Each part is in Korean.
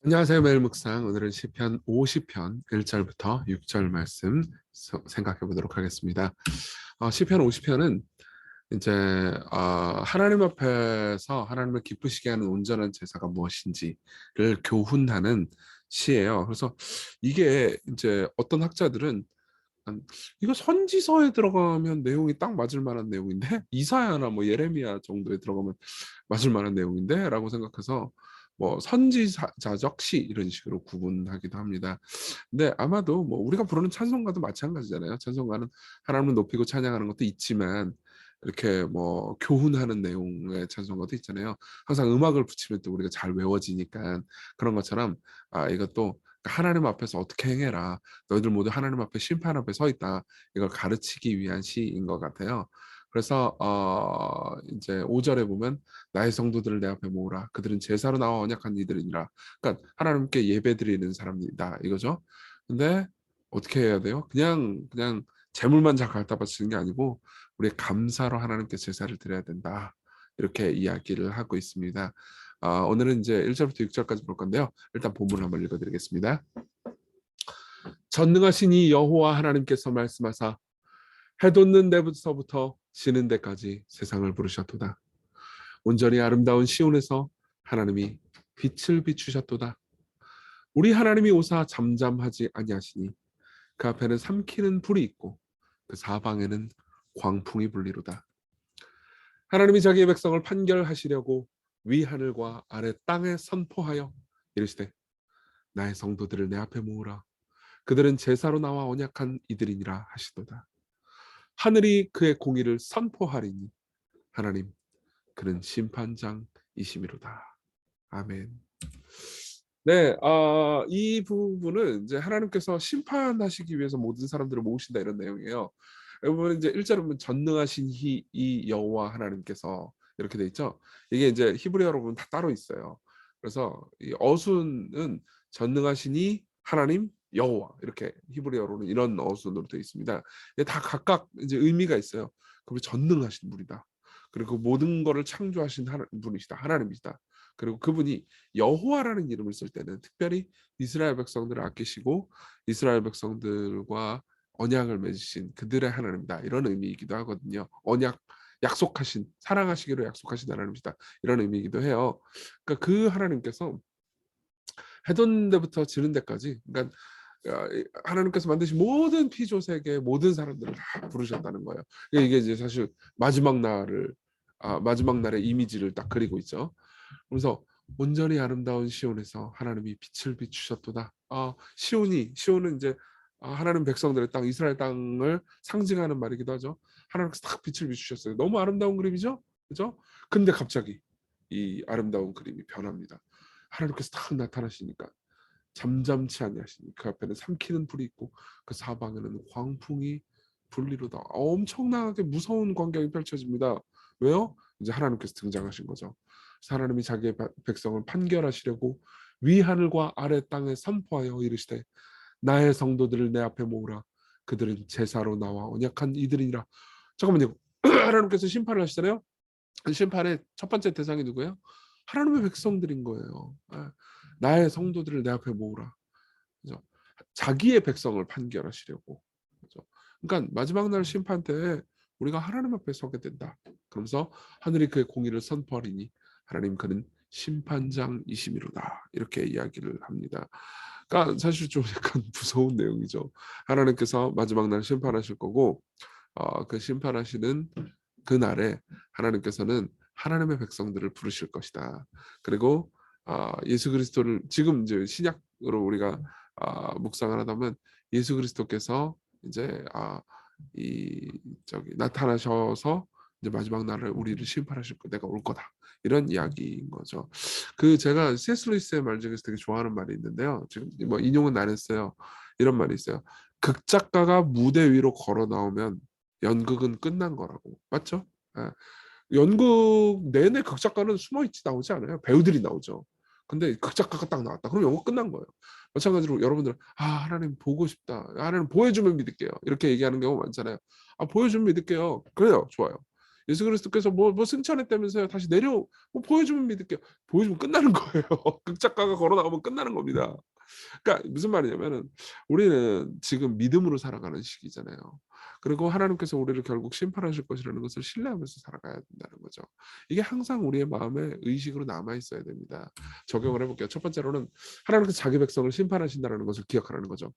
안녕하세요. 매일 묵상. 오늘은 시편 50편 1절부터 6절 말씀 생각해 보도록 하겠습니다. 시편 50편은 이제 하나님 앞에서 하나님을 기쁘시게 하는 온전한 제사가 무엇인지를 교훈하는 시예요. 그래서 이게 이제 어떤 학자들은 이거 선지서에 들어가면 내용이 딱 맞을 만한 내용인데 이사야나 뭐 예레미야 정도에 들어가면 맞을 만한 내용인데라고 생각해서 뭐 선지자적 시 이런 식으로 구분하기도 합니다. 근데 아마도 뭐 우리가 부르는 찬송가도 마찬가지잖아요. 찬송가는 하나님을 높이고 찬양하는 것도 있지만 이렇게 뭐 교훈하는 내용의 찬송가도 있잖아요. 항상 음악을 붙이면 또 우리가 잘 외워지니까 그런 것처럼 이것도 하나님 앞에서 어떻게 행해라. 너희들 모두 하나님 앞에 심판 앞에 서 있다. 이걸 가르치기 위한 시인 것 같아요. 그래서 이제 5절에 보면 나의 성도들을 내 앞에 모으라. 그들은 제사로 나와 언약한 이들이니라. 그러니까 하나님께 예배드리는 사람이다 이거죠. 근데 어떻게 해야 돼요? 그냥 재물만 잘 갖다 바치는 게 아니고 우리 감사로 하나님께 제사를 드려야 된다. 이렇게 이야기를 하고 있습니다. 오늘은 이제 1절부터 6절까지 볼 건데요. 일단 본문을 한번 읽어드리겠습니다. 전능하신 이 여호와 하나님께서 말씀하사 해 돋는 데부터 지는 데까지 세상을 부르셨도다. 온전히 아름다운 시온에서 하나님이 빛을 비추셨도다. 우리 하나님이 오사 잠잠하지 아니하시니 그 앞에는 삼키는 불이 있고 그 사방에는 광풍이 불리로다. 하나님이 자기의 백성을 판결하시려고 위 하늘과 아래 땅에 선포하여 이르시되 나의 성도들을 내 앞에 모으라. 그들은 제사로 나와 언약한 이들이니라 하시도다. 하늘이 그의 공의를 선포하리니 하나님 그는 심판장이시미로다. 아멘. 네, 이 부분은 이제 하나님께서 심판하시기 위해서 모든 사람들을 모으신다 이런 내용이에요. 여러분 이제 1절에 보면 전능하신 이 여호와 하나님께서 이렇게 돼 있죠. 이게 이제 히브리어로 보면 다 따로 있어요. 그래서 이 어순은 전능하신 이 하나님 여호와 이렇게 히브리어로는 이런 어순으로 되어 있습니다. 이게 다 각각 이제 의미가 있어요. 그분이 전능하신 분이다. 그리고 모든 것을 창조하신 분이시다. 하나님이시다. 그리고 그분이 여호와라는 이름을 쓸 때는 특별히 이스라엘 백성들을 아끼시고 이스라엘 백성들과 언약을 맺으신 그들의 하나님이다. 이런 의미이기도 하거든요. 언약 약속하신 사랑하시기로 약속하신 하나님이다. 이런 의미이기도 해요. 그러니까 그 하나님께서 해돋는 데부터 지는 데까지 그러니까 하나님께서 만드신 모든 피조세계 모든 사람들을 다 부르셨다는 거예요. 이게 이제 사실 마지막 날의 이미지를 딱 그리고 있죠. 그래서 온전히 아름다운 시온에서 하나님이 빛을 비추셨도다. 시온은 이제 하나님 백성들의 땅 이스라엘 땅을 상징하는 말이기도 하죠. 하나님께서 딱 빛을 비추셨어요. 너무 아름다운 그림이죠, 그죠? 근데 갑자기 이 아름다운 그림이 변합니다. 하나님께서 딱 나타나시니까 잠잠치 아니하시니 그 앞에는 삼키는 불이 있고 그 사방에는 광풍이 불리로다. 엄청나게 무서운 광경이 펼쳐집니다. 왜요? 이제 하나님께서 등장하신 거죠. 하나님이 자기의 백성을 판결하시려고 위 하늘과 아래 땅에 선포하여 이르시되 나의 성도들을 내 앞에 모으라. 그들은 제사로 나와 언약한 이들이니라. 잠깐만요. 하나님께서 심판을 하시잖아요. 심판의 첫 번째 대상이 누구예요? 하나님의 백성들인 거예요. 나의 성도들을 내 앞에 모으라. 그죠? 자기의 백성을 판결하시려고. 그죠? 그러니까 마지막 날 심판 때에 우리가 하나님 앞에 서게 된다. 그러면서 하늘이 그의 공의를 선포하리니 하나님 그는 심판장이심이로다. 이렇게 이야기를 합니다. 그러니까 사실 좀 약간 무서운 내용이죠. 하나님께서 마지막 날 심판하실 거고 그 심판하시는 그날에 하나님께서는 하나님의 백성들을 부르실 것이다. 그리고 예수 그리스도를 지금 이제 신약으로 우리가 묵상을 하다 보면 예수 그리스도께서 이제 이 저기 나타나셔서 이제 마지막 날을 우리를 심판하실 거 내가 올 거다 이런 이야기인 거죠. 그 제가 C.S. 루이스의 말 중에서 되게 좋아하는 말이 있는데요. 지금 뭐 인용은 안 했어요. 이런 말이 있어요. 극작가가 무대 위로 걸어 나오면 연극은 끝난 거라고. 맞죠? 예. 연극 내내 극작가는 숨어 있지 나오지 않아요. 배우들이 나오죠. 근데 극작가가 딱 나왔다. 그럼 영화 끝난 거예요. 마찬가지로 여러분들 하나님 보고 싶다. 하나님 보여주면 믿을게요. 이렇게 얘기하는 경우 많잖아요. 보여주면 믿을게요. 그래요. 좋아요. 예수 그리스도께서 뭐 승천했다면서요. 다시 내려 뭐 보여주면 믿을게요. 보여주면 끝나는 거예요. 극작가가 걸어 나오면 끝나는 겁니다. 그러니까 무슨 말이냐면은 우리는 지금 믿음으로 살아가는 시기잖아요. 그리고 하나님께서 우리를 결국 심판하실 것이라는 것을 신뢰하면서 살아가야 된다는 거죠. 이게 항상 우리의 마음에 의식으로 남아 있어야 됩니다. 적용을 해볼게요. 첫 번째로는 하나님께서 자기 백성을 심판하신다는 것을 기억하라는 거죠.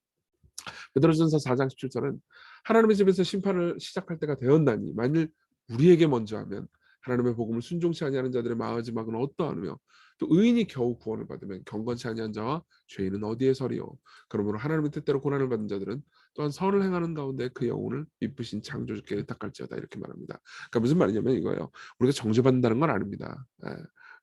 베드로전서 4장 17절은 하나님의 집에서 심판을 시작할 때가 되었나니 만일 우리에게 먼저 하면 하나님의 복음을 순종치 아니하는 자들의 마지막은 어떠하며 또 의인이 겨우 구원을 받으면 경건치 아니한 자와 죄인은 어디에 서리요. 그러므로 하나님의 뜻대로 고난을 받는 자들은 또한 선을 행하는 가운데 그 영혼을 이쁘신 창조주께 의탁할지어다 이렇게 말합니다. 그러니까 무슨 말이냐면 이거예요. 우리가 정죄받는다는 건 아닙니다. 예.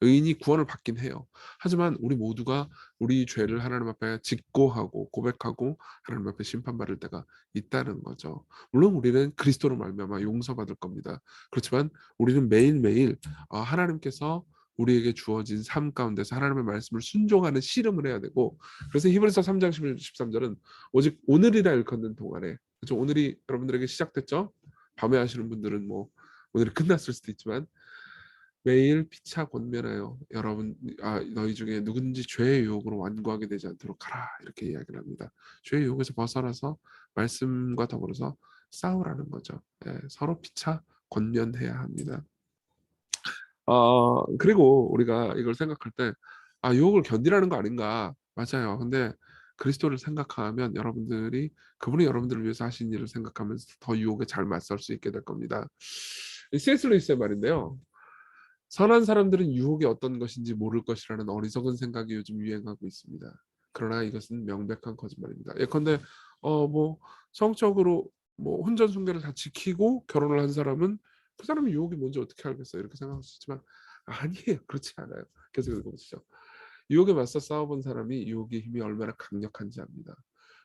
의인이 구원을 받긴 해요. 하지만 우리 모두가 우리 죄를 하나님 앞에 직고하고 고백하고 하나님 앞에 심판받을 때가 있다는 거죠. 물론 우리는 그리스도로 말미암아 용서받을 겁니다. 그렇지만 우리는 매일매일 하나님께서 우리에게 주어진 삶 가운데서 하나님의 말씀을 순종하는 씨름을 해야 되고 그래서 히브리서 3장 11, 13절은 오직 오늘이라 일컫는 동안에 그렇죠? 오늘이 여러분들에게 시작됐죠? 밤에 하시는 분들은 뭐 오늘이 끝났을 수도 있지만 매일 피차 권면하여 여러분 너희 중에 누구든지 죄의 유혹으로 완고하게 되지 않도록 하라 이렇게 이야기를 합니다. 죄의 유혹에서 벗어나서 말씀과 더불어서 싸우라는 거죠. 예, 서로 피차 권면해야 합니다. 그리고 우리가 이걸 생각할 때 유혹을 견디라는 거 아닌가 맞아요. 근데 그리스도를 생각하면 여러분들이 그분이 여러분들을 위해서 하신 일을 생각하면서 더 유혹에 잘 맞설 수 있게 될 겁니다. C.S. 루이스의 말인데요. 선한 사람들은 유혹이 어떤 것인지 모를 것이라는 어리석은 생각이 요즘 유행하고 있습니다. 그러나 이것은 명백한 거짓말입니다. 예컨대 뭐 성적으로 뭐 혼전순결을 다 지키고 결혼을 한 사람은 그 사람이 유혹이 뭔지 어떻게 알겠어요? 이렇게 생각할 수 있지만 아니에요. 그렇지 않아요. 계속 읽어보시죠. 유혹에 맞서 싸워본 사람이 유혹의 힘이 얼마나 강력한지 압니다.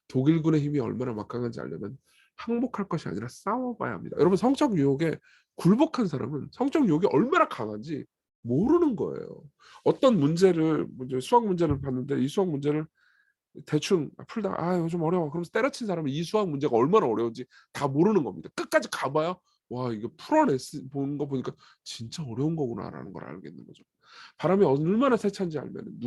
독일군의 힘이 얼마나 막강한지 알려면 항복할 것이 아니라 싸워봐야 합니다. 여러분 성적 유혹에 굴복한 사람은 성적 유혹이 얼마나 강한지 모르는 거예요. 어떤 문제를 수학 문제를 봤는데 이 수학 문제를 대충 풀다 이거 좀 어려워. 그러면서 때려친 사람은 이 수학 문제가 얼마나 어려운지 다 모르는 겁니다. 끝까지 가봐야 와 이거 보는 거 보니까 진짜 어려운 거구나라는 걸 알겠는 거죠. 바람이 얼마나 세찬지 알면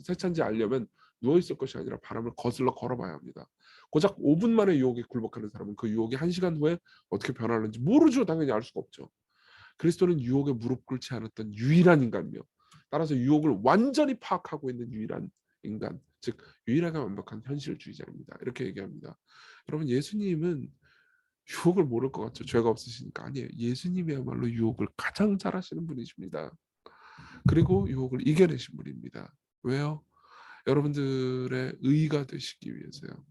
세찬지 알려면 누워 있을 것이 아니라 바람을 거슬러 걸어봐야 합니다. 고작 5분 만에 유혹에 굴복하는 사람은 그 유혹이 1시간 후에 어떻게 변하는지 모르죠. 당연히 알 수가 없죠. 그리스도는 유혹에 무릎 꿇지 않았던 유일한 인간이며 따라서 유혹을 완전히 파악하고 있는 유일한 인간, 즉 유일하게 완벽한 현실주의자입니다. 이렇게 얘기합니다. 여러분 예수님은 유혹을 모를 것 같죠. 죄가 없으시니까. 아니에요. 예수님이야말로 유혹을 가장 잘하시는 분이십니다. 그리고 유혹을 이겨내신 분입니다. 왜요? 여러분들의 의가 되시기 위해서요.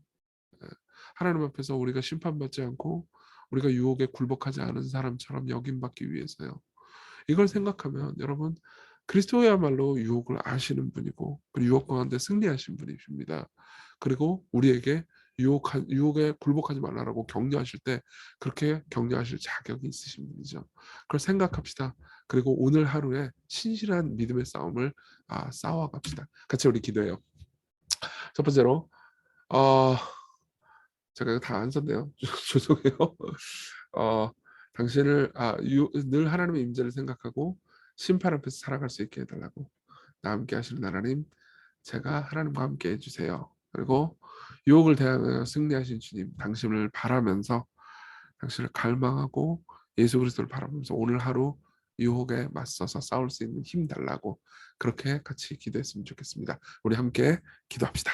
예. 하나님 앞에서 우리가 심판받지 않고 우리가 유혹에 굴복하지 않은 사람처럼 여김받기 위해서요. 이걸 생각하면 여러분 그리스도야말로 유혹을 아시는 분이고 그 유혹 가운데 승리하신 분이십니다. 그리고 우리에게 유혹에 굴복하지 말라라고 격려하실 때 그렇게 격려하실 자격이 있으신 분이죠. 그걸 생각합시다. 그리고 오늘 하루에 신실한 믿음의 싸움을 싸워갑시다. 같이 우리 기도해요. 첫 번째로 어, 제가 이거 다 안 썼네요. 죄송해요. 당신을 늘 하나님의 임재를 생각하고 심판 앞에서 살아갈 수 있게 해달라고. 나 함께 하시는 하나님, 제가 하나님과 함께 해주세요. 그리고 유혹을 대하여 승리하신 주님, 당신을 바라면서 당신을 갈망하고 예수 그리스도를 바라보면서 오늘 하루 유혹에 맞서서 싸울 수 있는 힘 달라고 그렇게 같이 기도했으면 좋겠습니다. 우리 함께 기도합시다.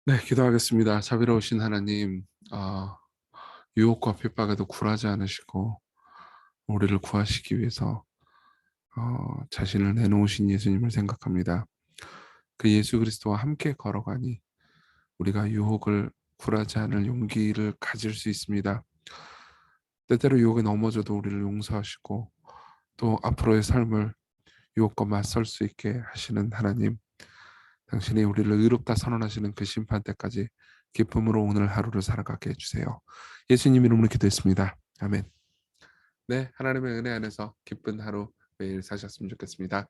네, 기도하겠습니다. 자비로우신 하나님, 유혹과 핍박에도 굴하지 않으시고 우리를 구하시기 위해서 자신을 내놓으신 예수님을 생각합니다. 그 예수 그리스도와 함께 걸어가니 우리가 유혹을 굴하지 않을 용기를 가질 수 있습니다. 때때로 유혹에 넘어져도 우리를 용서하시고 또 앞으로의 삶을 유혹과 맞설 수 있게 하시는 하나님, 당신이 우리를 의롭다 선언하시는 그 심판 때까지 기쁨으로 오늘 하루를 살아가게 해주세요. 예수님 이름으로 기도했습니다. 아멘. 네, 하나님의 은혜 안에서 기쁜 하루 매일 사셨으면 좋겠습니다.